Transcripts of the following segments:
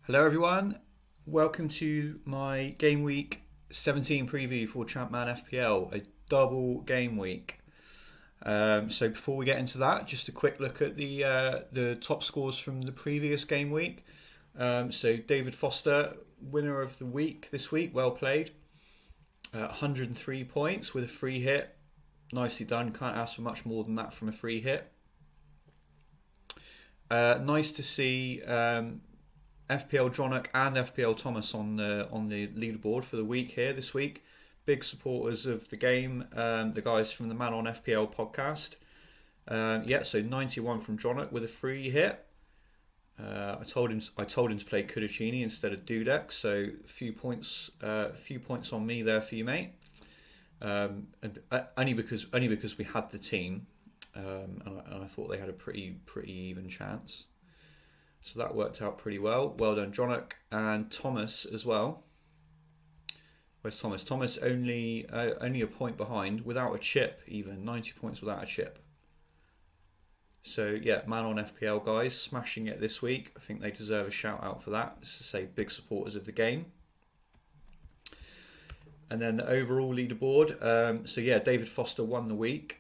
Hello everyone, welcome to my game week 17 preview for ChampmanFPL, a double game week. So before we get into that, just a quick look at the top scores from the previous game week. So David Foster, winner of the week this week, well played. 103 points with a free hit, nicely done. Can't ask for much more than that from a free hit. Nice to see FPL Jonnock and FPL Thomas on the leaderboard for the week here this week. Big supporters of the game, the guys from the Man on FPL podcast. So 91 from Jonnock with a free hit. I told him to play Kudachini instead of Dudek, so a few points on me there for you, mate. Only because we had the team, and I thought they had a pretty even chance. So that worked out pretty well. Well done, Jonnock and Thomas as well. Where's Thomas? Thomas only a point behind, without a chip even. 90 points without a chip. So yeah, Man on FPL guys, smashing it this week. I think they deserve a shout out for that. It's to say, big supporters of the game. And then the overall leaderboard. So yeah, David Foster won the week,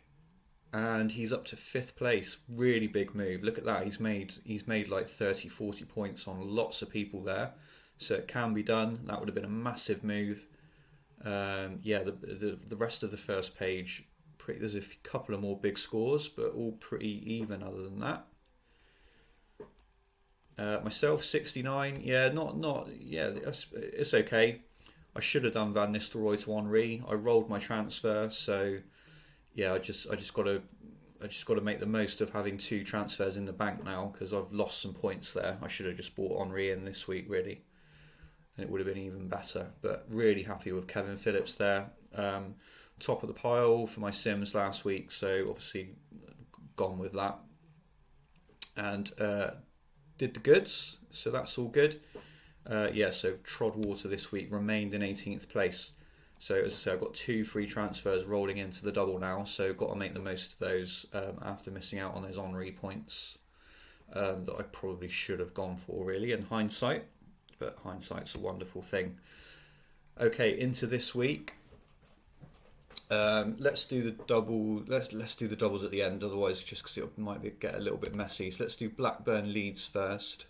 and he's up to 5th place. Really big move. Look at that. He's made like 30, 40 points on lots of people there. So it can be done. That would have been a massive move. The rest of the first page, there's a couple of more big scores, but all pretty even other than that. Myself 69. It's okay. I should have done Van Nistelrooy to Henry. I rolled my transfer, so yeah, I just got to make the most of having 2 transfers in the bank now, because I've lost some points there. I should have just bought Henry in this week, really, and it would have been even better. But really happy with Kevin Phillips there. Top of the pile for my Sims last week, so obviously gone with that, and did the goods, so that's all good. So trod water this week, remained in 18th place. So as I say, I've got 2 free transfers rolling into the double now, so got to make the most of those after missing out on those Henry points that I probably should have gone for, really, in hindsight. But hindsight's a wonderful thing. Okay, into this week. Let's do the double. Let's do the doubles at the end. Otherwise, just because it might get a little bit messy. So let's do Blackburn Leeds first.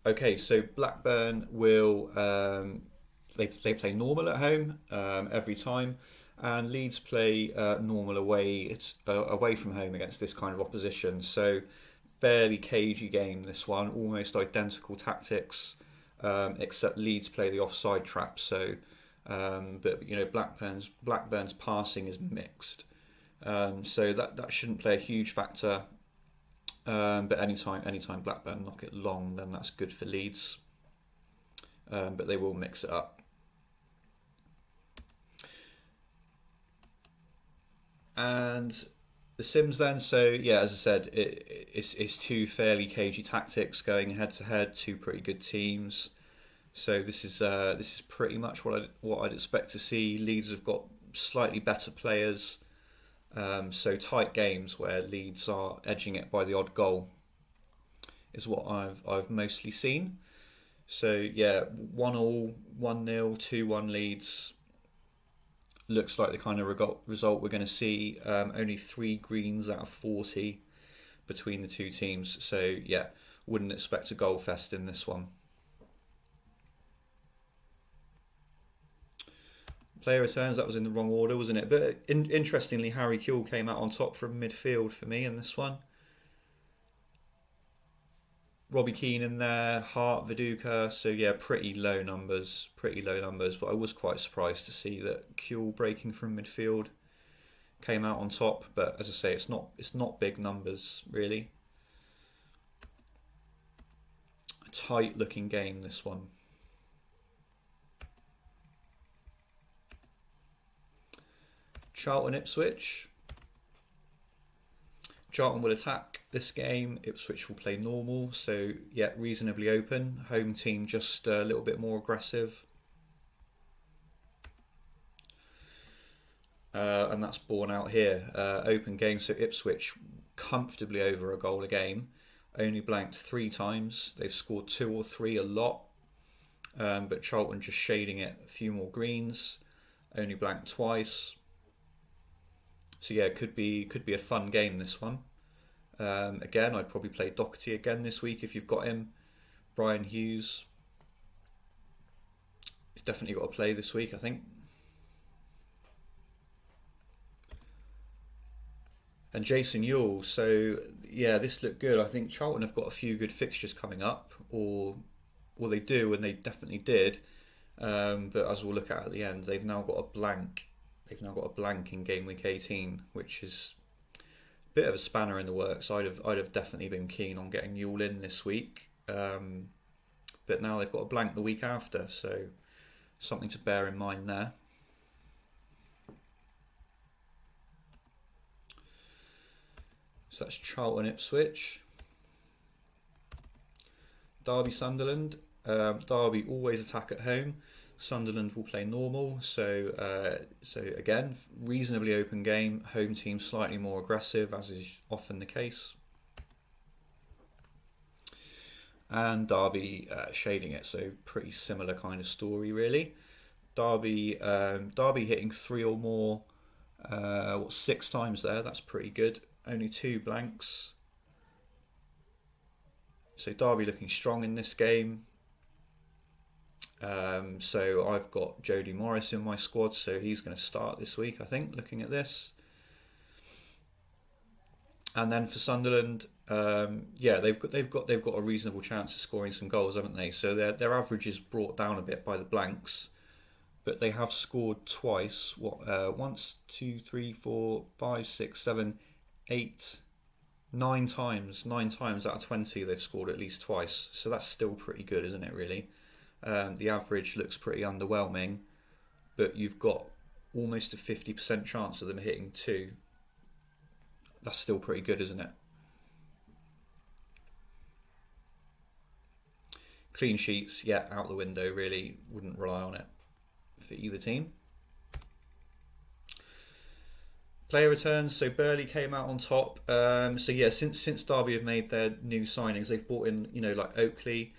Okay, so Blackburn will they play normal at home every time, and Leeds play normal away. It's away from home against this kind of opposition. So fairly cagey game, this one. Almost identical tactics, except Leeds play the offside trap. So, but you know, Blackburn's passing is mixed. So that shouldn't play a huge factor. But anytime Blackburn knock it long, then that's good for Leeds. But they will mix it up. And the Sims then, so yeah, as I said, it's 2 fairly cagey tactics going head to head, 2 pretty good teams. So this is pretty much what I'd expect to see. Leeds have got slightly better players. So tight games where Leeds are edging it by the odd goal is what I've mostly seen. So yeah, 1-1, 1-0, 2-1 Leeds looks like the kind of result we're going to see. Only 3 greens out of 40 between the 2 teams. So yeah, wouldn't expect a goal fest in this one. Player returns, that was in the wrong order, wasn't it? But interestingly, Harry Kewell came out on top from midfield for me in this one. Robbie Keane in there, Hart, Viduka. So yeah, pretty low numbers. But I was quite surprised to see that Kewell breaking from midfield came out on top. But as I say, it's not big numbers really. A tight looking game, this one. Charlton Ipswich. Charlton will attack this game. Ipswich will play normal. So yeah, reasonably open. Home team just a little bit more aggressive. and that's borne out here. Open game, so Ipswich comfortably over a goal a game. Only blanked 3 times. They've scored 2 or 3 a lot, but Charlton just shading it a few more greens. Only blanked twice. So yeah, could be a fun game, this one. Again, I'd probably play Doherty again this week if you've got him. Brian Hughes, he's definitely got to play this week, I think. And Jason Ewell. So yeah, this looked good. I think Charlton have got a few good fixtures coming up, or they do, and they definitely did. But as we'll look at the end, they've now got a blank. They've now got a blank in game week 18, which is a bit of a spanner in the works. I'd have definitely been keen on getting Ewell in this week, but now they've got a blank the week after, so something to bear in mind there. So that's Charlton Ipswich. Derby Sunderland. Derby always attack at home. Sunderland will play normal. So again, reasonably open game. Home team slightly more aggressive, as is often the case. And Derby shading it. So pretty similar kind of story, really. Derby hitting 3 or more. 6 times there. That's pretty good. Only 2 blanks. So Derby looking strong in this game. So I've got Jody Morris in my squad, so he's going to start this week, I think, looking at this. And then for Sunderland, they've got a reasonable chance of scoring some goals, haven't they? So their average is brought down a bit by the blanks, but they have scored twice. Once, 2, 3, 4, 5, 6, 7, 8, 9 times. 9 times out of 20 they've scored at least twice. So that's still pretty good, isn't it, really? The average looks pretty underwhelming, but you've got almost a 50% chance of them hitting 2. That's still pretty good, isn't it? Clean sheets, yeah, out the window, really. Wouldn't rely on it for either team. Player returns, so Burley came out on top. Since Derby have made their new signings, they've brought in, like Oakley.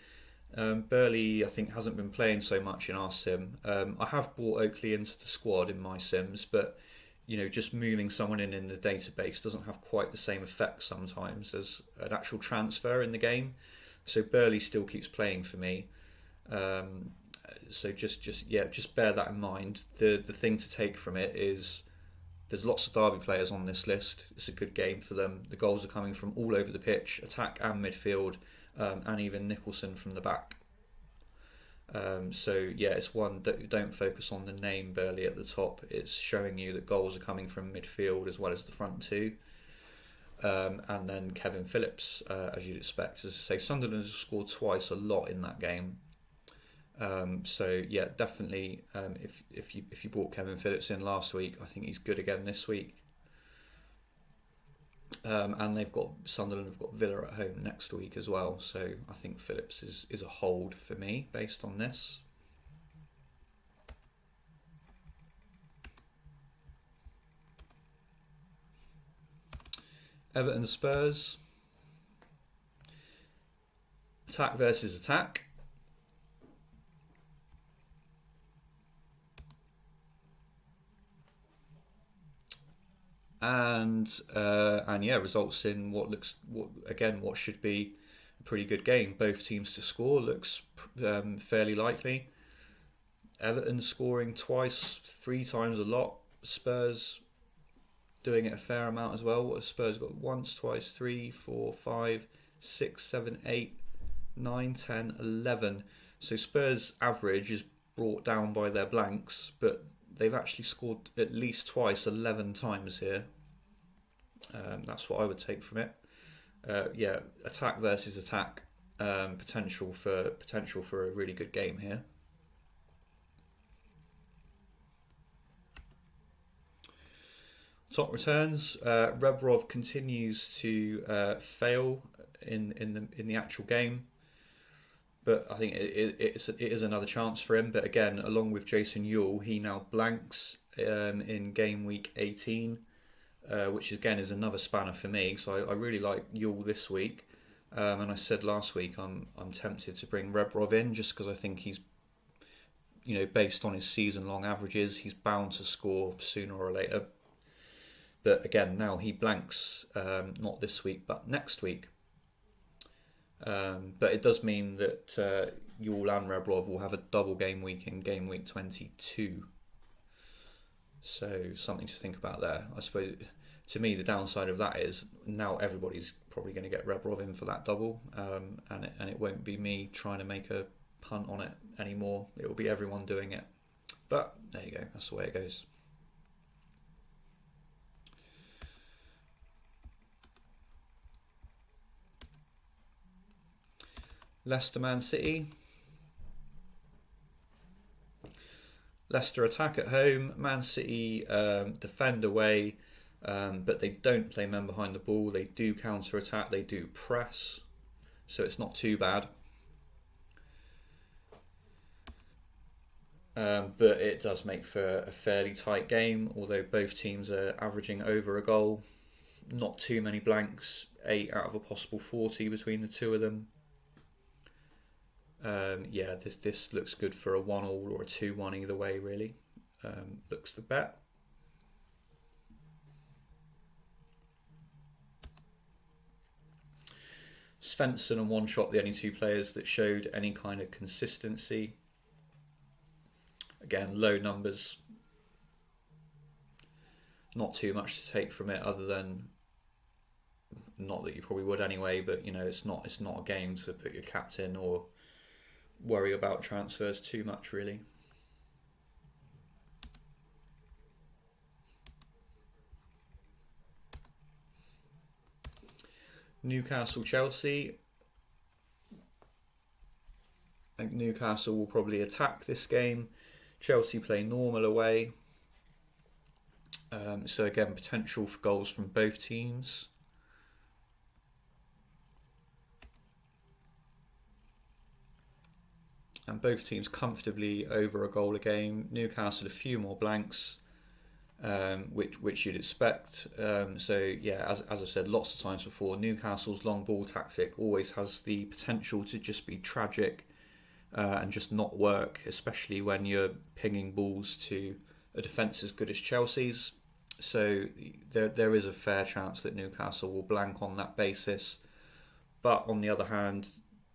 Burley, I think, hasn't been playing so much in our sim. I have brought Oakley into the squad in my sims, but just moving someone in the database doesn't have quite the same effect sometimes as an actual transfer in the game. So Burley still keeps playing for me. So just bear that in mind. The thing to take from it is there's lots of Derby players on this list. It's a good game for them. The goals are coming from all over the pitch, attack and midfield, and even Nicholson from the back. It's one that don't focus on the name Burley at the top. It's showing you that goals are coming from midfield as well as the front two. And then Kevin Phillips, as you'd expect. As I say, Sunderland has scored twice, a lot in that game. Definitely. If you brought Kevin Phillips in last week, I think he's good again this week. And Sunderland have got Villa at home next week as well. So I think Phillips is a hold for me based on this. Everton Spurs. Attack versus attack. And results in what should be a pretty good game. Both teams to score looks fairly likely. Everton scoring twice, 3 times a lot. Spurs doing it a fair amount as well. What have Spurs got? Once, twice, 3, 4, 5, 6, 7, 8, 9, 10, 11. So Spurs' average is brought down by their blanks, but they've actually scored at least twice, 11 times here. That's what I would take from it. Attack versus attack. Potential for a really good game here. Top returns. Rebrov continues to fail in the actual game, but I think it is another chance for him. But again, along with Jason Ewell, he now blanks in game week 18, which again is another spanner for me. So I really like Yule this week. And I said last week I'm tempted to bring Rebrov in just because I think he's, based on his season-long averages, he's bound to score sooner or later. But again, now he blanks, not this week, but next week. But it does mean that Yule and Rebrov will have a double game week in game week 22. So something to think about there. I suppose, to me, the downside of that is now everybody's probably going to get Rebrov in for that double, and it won't be me trying to make a punt on it anymore. It will be everyone doing it. But there you go. That's the way it goes. Leicester Man City. Leicester attack at home. Man City defend away, but they don't play men behind the ball. They do counter attack. They do press, so it's not too bad. But it does make for a fairly tight game, although both teams are averaging over a goal. Not too many blanks, 8 out of a possible 40 between the two of them. This looks good for a 1-1 or a 2-1 either way, really. Looks the bet. Svensson and One Shot, the only two players that showed any kind of consistency. Again, low numbers. Not too much to take from it, other than, not that you probably would anyway, but it's not a game to put your captain or worry about transfers too much, really. Newcastle Chelsea. I think Newcastle will probably attack this game. Chelsea play normal away. So again, potential for goals from both teams. And both teams comfortably over a goal a game. Newcastle a few more blanks, which you'd expect. As I've said lots of times before, Newcastle's long ball tactic always has the potential to just be tragic and just not work, especially when you're pinging balls to a defence as good as Chelsea's. So there is a fair chance that Newcastle will blank on that basis. But on the other hand,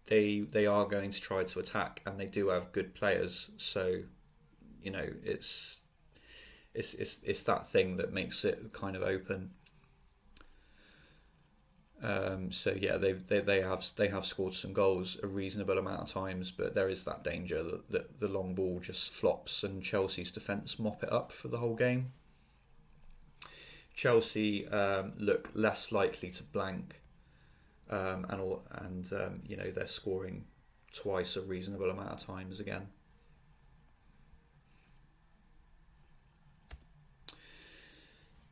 they are going to try to attack, and they do have good players. So, it's that thing that makes it kind of open. They have scored some goals a reasonable amount of times, but there is that danger that the long ball just flops and Chelsea's defence mop it up for the whole game. Chelsea look less likely to blank. They're scoring twice a reasonable amount of times again.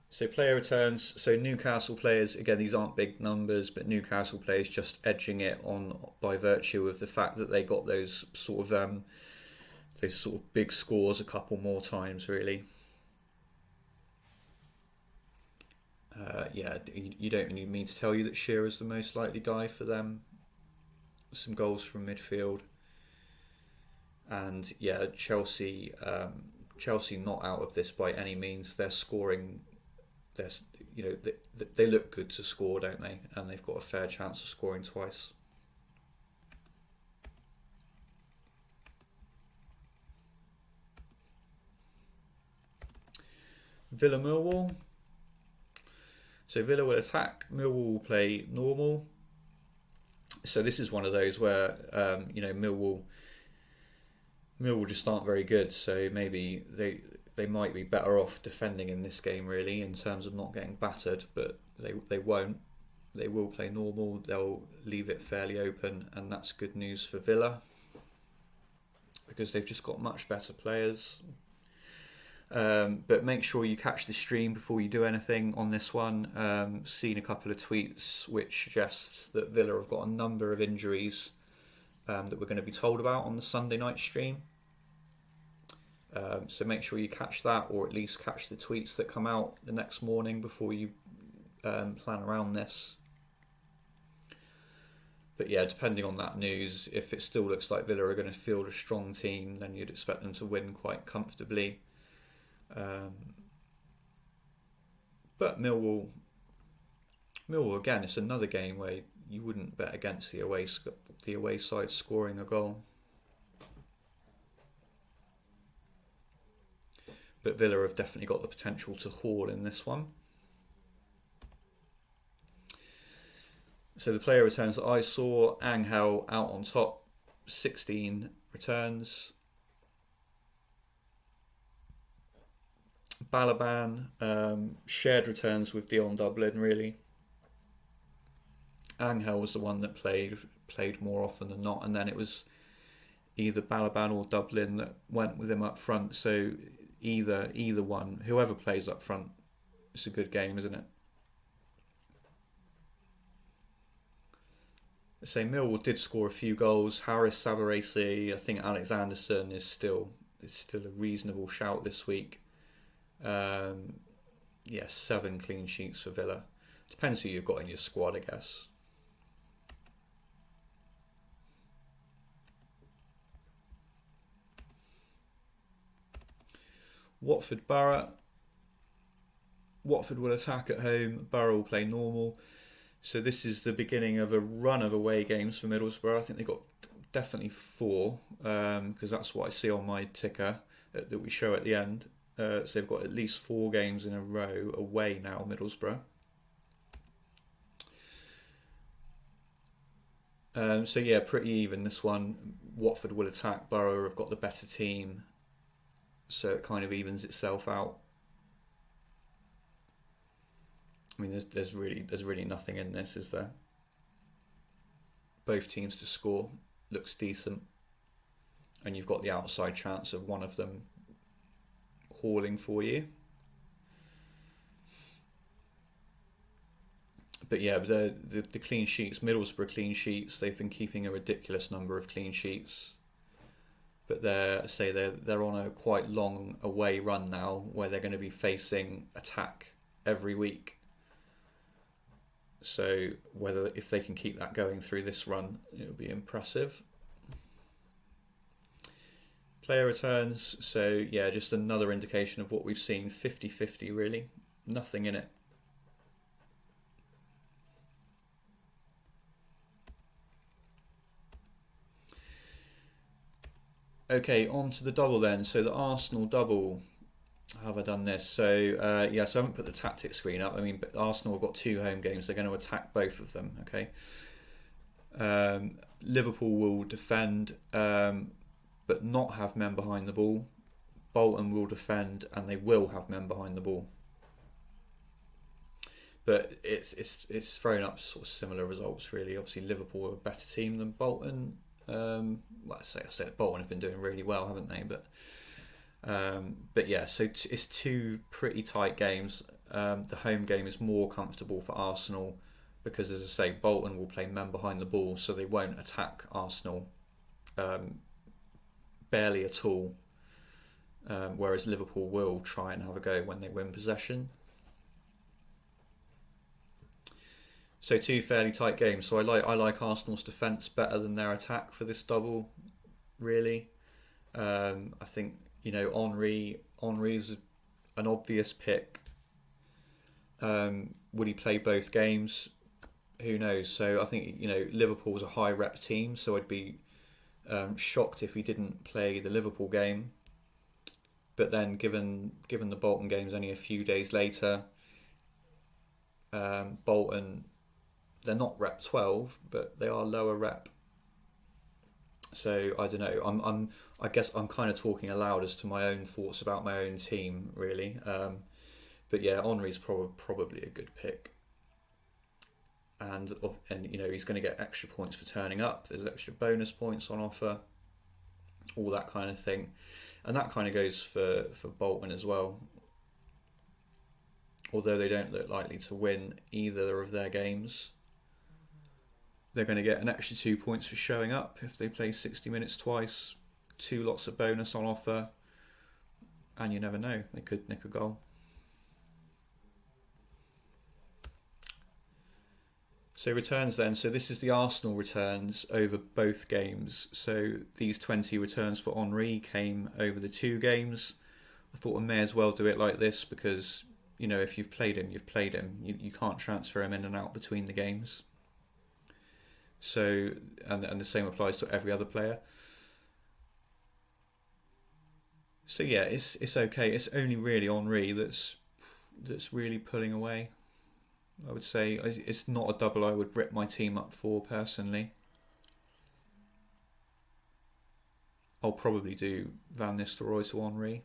So player returns. So Newcastle players, again, these aren't big numbers, but Newcastle players just edging it on by virtue of the fact that they got those sort of big scores a couple more times, really. You don't need me to tell you that Shearer's the most likely guy for them. Some goals from midfield, and Chelsea not out of this by any means. They're scoring. They look good to score, don't they? And they've got a fair chance of scoring twice. Villa Millwall. So Villa will attack, Millwall will play normal. So this is one of those where Millwall just aren't very good. So maybe they might be better off defending in this game, really, in terms of not getting battered. But they won't. They will play normal. They'll leave it fairly open, and that's good news for Villa because they've just got much better players. But make sure you catch the stream before you do anything on this one. Seen a couple of tweets which suggests that Villa have got a number of injuries that we're going to be told about on the Sunday night stream. So make sure you catch that, or at least catch the tweets that come out the next morning before you plan around this. But yeah, depending on that news, if it still looks like Villa are going to field a strong team, then you'd expect them to win quite comfortably. But Millwall again, it's another game where you wouldn't bet against the away side scoring a goal. But Villa have definitely got the potential to haul in this one. So the player returns that I saw, Angel out on top, 16 returns. Balaban, shared returns with Dion Dublin, really. Angel was the one that played more often than not, and then it was either Balaban or Dublin that went with him up front. So either one, whoever plays up front, it's a good game, isn't it? Say Millwall did score a few goals. Harris, Savarese, I think Alex Anderson is still a reasonable shout this week. 7 clean sheets for Villa. Depends who you've got in your squad, I guess. Watford Borough. Watford will attack at home. Borough will play normal. So this is the beginning of a run of away games for Middlesbrough. I think they've got definitely 4, because that's what I see on my ticker that we show at the end. So they've got at least 4 games in a row away now, Middlesbrough. So yeah, pretty even this one. Watford will attack. Borough have got the better team, so it kind of evens itself out. I mean, there's really nothing in this, is there? Both teams to score looks decent, and you've got the outside chance of one of them hauling for you. But yeah, the clean sheets, Middlesbrough clean sheets, they've been keeping a ridiculous number of clean sheets. But they're on a quite long away run now, where they're going to be facing attack every week. So if they can keep that going through this run, it'll be impressive. Player returns, so yeah, just another indication of what we've seen, 50-50 really, nothing in it. Okay, on to the double then. So the Arsenal double. How have I done this? So so I haven't put the tactics screen up. I mean, but Arsenal have got 2 home games. They're going to attack both of them. Okay. Liverpool will defend, but not have men behind the ball. Bolton will defend, and they will have men behind the ball. But it's thrown up sort of similar results really. Obviously, Liverpool are a better team than Bolton. I say Bolton have been doing really well, haven't they? But yeah, so it's 2 pretty tight games. The home game is more comfortable for Arsenal because, as I say, Bolton will play men behind the ball, so they won't attack Arsenal barely at all. Whereas Liverpool will try and have a go when they win possession. So 2 fairly tight games. So I like Arsenal's defence better than their attack for this double, really. I think, Henry's an obvious pick. Would he play both games? Who knows? So I think, Liverpool's a high rep team, so I'd be shocked if he didn't play the Liverpool game. But then given the Bolton game's only a few days later, Bolton, they're not rep 12, but they are lower rep. So I don't know. I guess I'm kind of talking aloud as to my own thoughts about my own team, really. But yeah, Henry's probably a good pick. And he's going to get extra points for turning up. There's extra bonus points on offer, all that kind of thing, and that kind of goes for Bolton as well. Although they don't look likely to win either of their games, they're going to get an extra 2 points for showing up if they play 60 minutes twice. 2 lots of bonus on offer. and you never know, they could nick a goal. So returns then. So this is the Arsenal returns over both games. So these 20 returns for Henry came over the 2 games. I thought I may as well do it like this because, you know, if you've played him, you've played him. You can't transfer him in and out between the games. So, and the same applies to every other player. So yeah, it's okay. It's only really Henry that's really pulling away. I would say it's not a double I would rip my team up for personally. I'll probably do Van Nistelrooy to Henry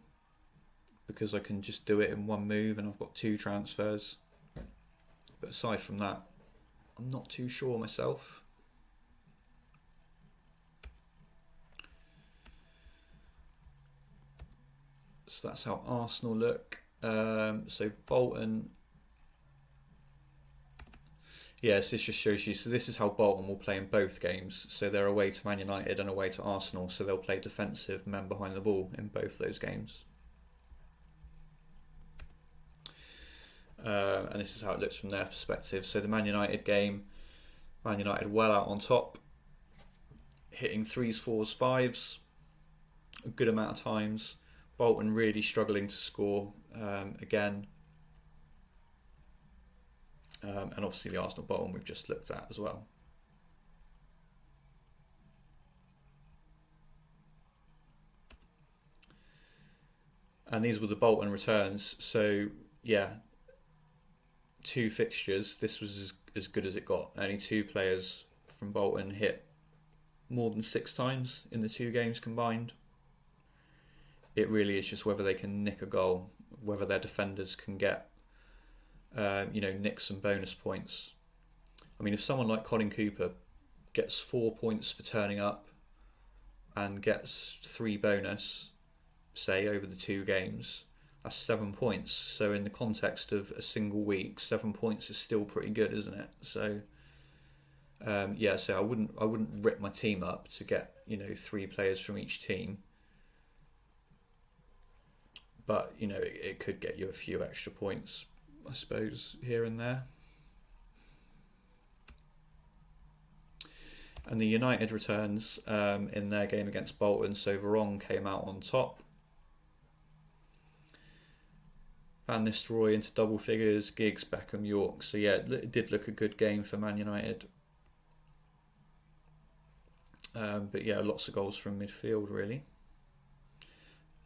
because I can just do it in one move and I've got 2 transfers. But aside from that, I'm not too sure myself. So that's how Arsenal look. So Bolton. Yes, this just shows you. So this is how Bolton will play in both games. So they're away to Man United and away to Arsenal. So they'll play defensive men behind the ball in both those games. And this is how it looks from their perspective. So the Man United game, Man United well out on top, hitting 3s, 4s, 5s, a good amount of times. Bolton really struggling to score again. And obviously the Arsenal Bolton we've just looked at as well. And these were the Bolton returns. So yeah, 2 fixtures. This was as good as it got. Only 2 players from Bolton hit more than 6 times in the 2 games combined. It really is just whether they can nick a goal, whether their defenders can get nick some bonus points. I mean, if someone like Colin Cooper gets 4 points for turning up and gets 3 bonus, say, over the 2 games, that's 7 points. So in the context of a single week, 7 points is still pretty good, isn't it? So so I wouldn't rip my team up to get 3 players from each team. But it could get you a few extra points, I suppose, here and there. And the United returns in their game against Bolton. So Varane came out on top. Van Nistelrooy into double figures, Giggs, Beckham, York. So yeah, it did look a good game for Man United. But yeah, lots of goals from midfield, really.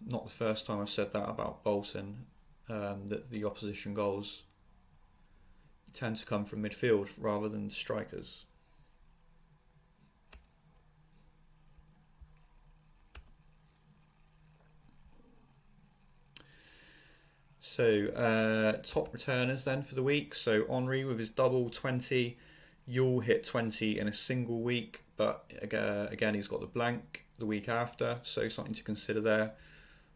Not the first time I've said that about Bolton, that the opposition goals tend to come from midfield rather than the strikers. So top returners then for the week. So Henry with his double 20, Yule hit 20 in a single week, but again he's got the blank the week after, so something to consider there.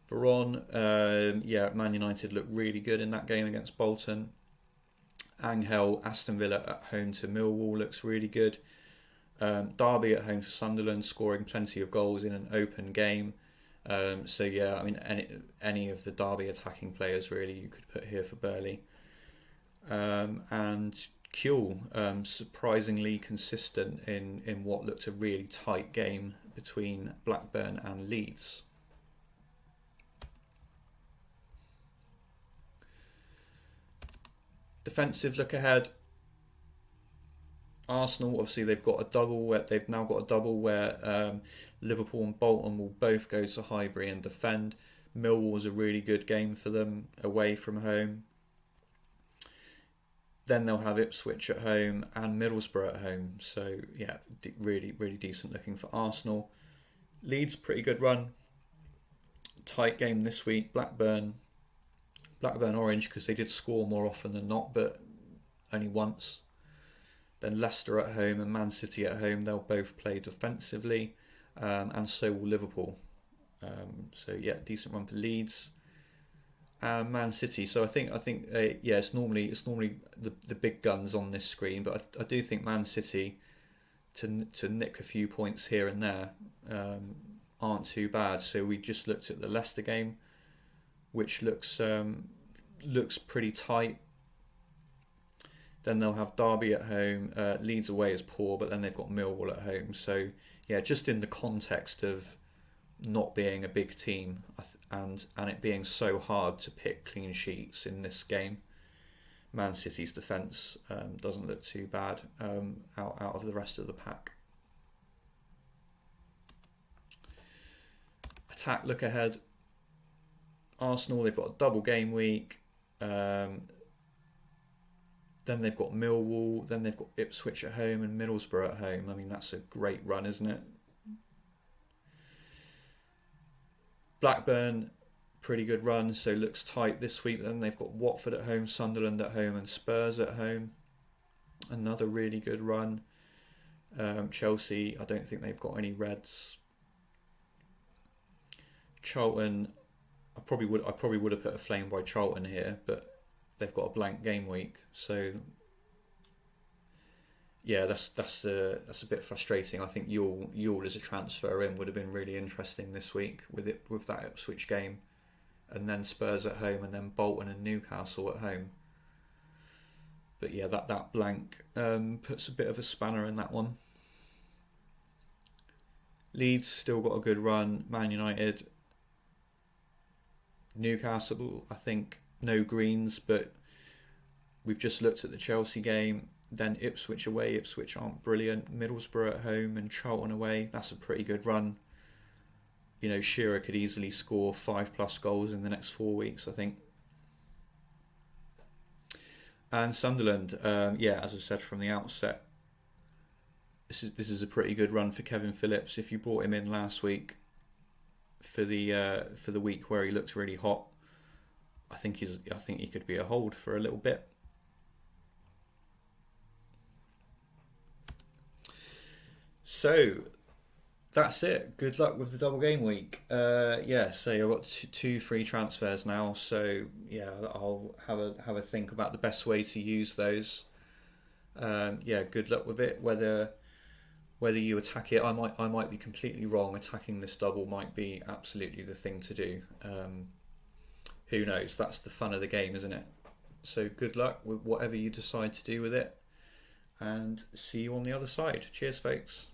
Varane, Man United looked really good in that game against Bolton. Angel, Aston Villa at home to Millwall looks really good. Derby at home to Sunderland, scoring plenty of goals in an open game. Any of the Derby attacking players really you could put here for Burley. And Kuehl, surprisingly consistent in what looked a really tight game between Blackburn and Leeds. Defensive look ahead. Arsenal, obviously, they've got a double. They've now got a double where Liverpool and Bolton will both go to Highbury and defend. Millwall was a really good game for them away from home. Then they'll have Ipswich at home and Middlesbrough at home. So yeah, really, really decent looking for Arsenal. Leeds, pretty good run. Tight game this week. Blackburn orange because they did score more often than not, but only once. Then Leicester at home and Man City at home, they'll both play defensively, and so will Liverpool. Decent run for Leeds. Man City. So I think it's normally the big guns on this screen, but I do think Man City to nick a few points here and there aren't too bad. So we just looked at the Leicester game. which looks pretty tight. Then they'll have Derby at home. Leeds away is poor, but then they've got Millwall at home. So yeah, just in the context of not being a big team and it being so hard to pick clean sheets in this game, Man City's defence doesn't look too bad out of the rest of the pack. Attack look ahead. Arsenal, they've got a double game week. Then they've got Millwall. Then they've got Ipswich at home and Middlesbrough at home. I mean, that's a great run, isn't it? Blackburn, pretty good run, so looks tight this week. Then they've got Watford at home, Sunderland at home, and Spurs at home. Another really good run. Chelsea, I don't think they've got any reds. Charlton, I probably would have put a flame by Charlton here, but they've got a blank game week, so yeah, that's a bit frustrating. I think Yule as a transfer in would have been really interesting this week with that Ipswich game, and then Spurs at home, and then Bolton and Newcastle at home. But yeah, that blank puts a bit of a spanner in that one. Leeds still got a good run. Man United, Newcastle, I think no greens, but we've just looked at the Chelsea game. Then Ipswich away. Ipswich aren't brilliant. Middlesbrough at home and Charlton away. That's a pretty good run. You know, Shearer could easily score 5+ goals in the next 4 weeks, I think. And Sunderland, yeah, as I said from the outset, this is a pretty good run for Kevin Phillips. If you brought him in last week for the week where he looked really hot, I think he could be a hold for a little bit. So that's it. Good luck with the double game week. Yeah, so I've got two free transfers now. So yeah, I'll have a think about the best way to use those. Yeah, good luck with it. Whether you attack it, I might be completely wrong. Attacking this double might be absolutely the thing to do. Who knows? That's the fun of the game, isn't it? So good luck with whatever you decide to do with it, and see you on the other side. Cheers, folks.